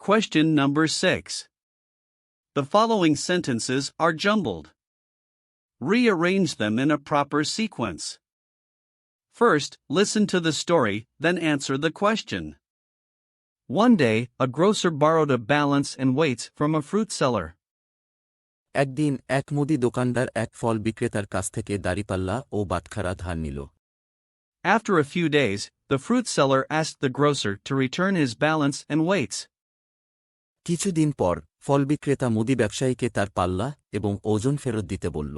Question number 6. The following sentences are jumbled. Rearrange them in a proper sequence. First, listen to the story, then answer the question. One day, a grocer borrowed a balance and weights from a fruit seller. একদিন এক মুদি দোকানদার এক ফল বিক্রেতার কাছ থেকে দাঁড়িপাল্লা ও বাটখারা ধার নিল। After a few days, the fruit seller asked the grocer to return his balance and weights. কিছুদিন পর ফল বিক্রেতা মুদি ব্যবসায়ীকে তার পাল্লা এবং ওজন ফেরত দিতে বলল।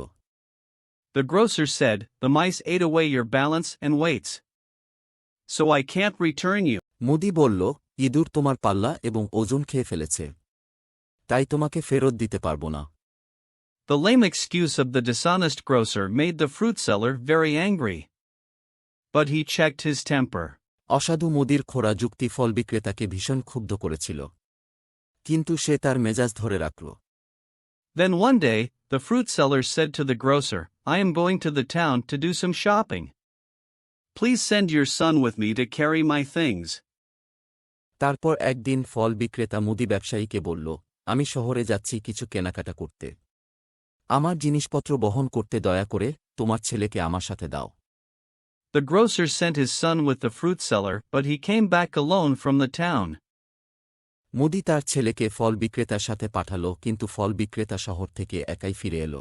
The grocer said, "The mice ate away your balance and weights. So I can't return you." মুদি বলল, ইঁদুর তোমার পাল্লা এবং ওজন খেয়ে ফেলেছে, তাই তোমাকে ফেরত দিতে পারব না। The lame excuse of the dishonest grocer made the fruit seller very angry. But he checked his temper. অসাধু মুদির খোঁড়া যুক্তি ফল বিক্রেতাকে ভীষণ ক্ষুব্ধ করেছিল, কিন্তু সে তার মেজাজ ধরে রাখল। Then one day, the fruit seller said to the grocer, "I am going to the town to do some shopping. Please send your son with me to carry my things." তারপর একদিন ফল বিক্রেতা মুদি ব্যবসায়ীকে বলল, আমি শহরে যাচ্ছি কিছু কেনাকাটা করতে। আমার জিনিসপত্র বহন করতে দয়া করে তোমার ছেলেকে আমার সাথে দাও। The grocer sent his son with the fruit seller, but he came back alone from the town. মুদি তার ছেলেকে ফল বিক্রেতার সাথে পাঠালো, কিন্তু ফল বিক্রেতা শহর থেকে একাই ফিরে এলো।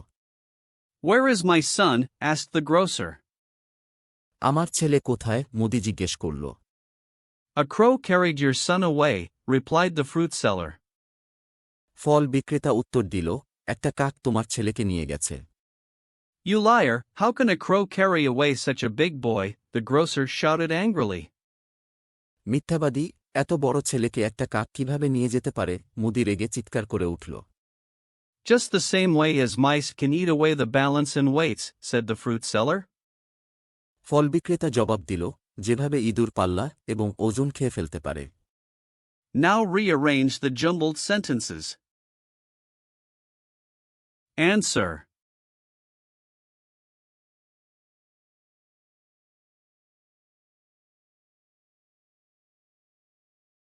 "Where is my son?" asked the grocer. আমার ছেলে কোথায়? মুদি জিজ্ঞেস করল। "A crow carried your son away," replied the fruit seller. ফল বিক্রেতা উত্তর দিল, একটা কাক তোমার ছেলেকে নিয়ে গেছে। "You liar, how can a crow carry away such a big boy?" the grocer shouted angrily. মিথ্যাবাদী, এত বড় ছেলেকে একটা কাক কিভাবে নিয়ে যেতে পারে? মুদি রেগে চিৎকার করে উঠল। "Just the same way as mice can eat away the balance and weights," said the fruit seller. ফল বিক্রেতা জবাব দিল, যেভাবে ইঁদুর পাল্লা এবং ওজন খেয়ে ফেলতে পারে। Now rearrange the jumbled sentences. Answer.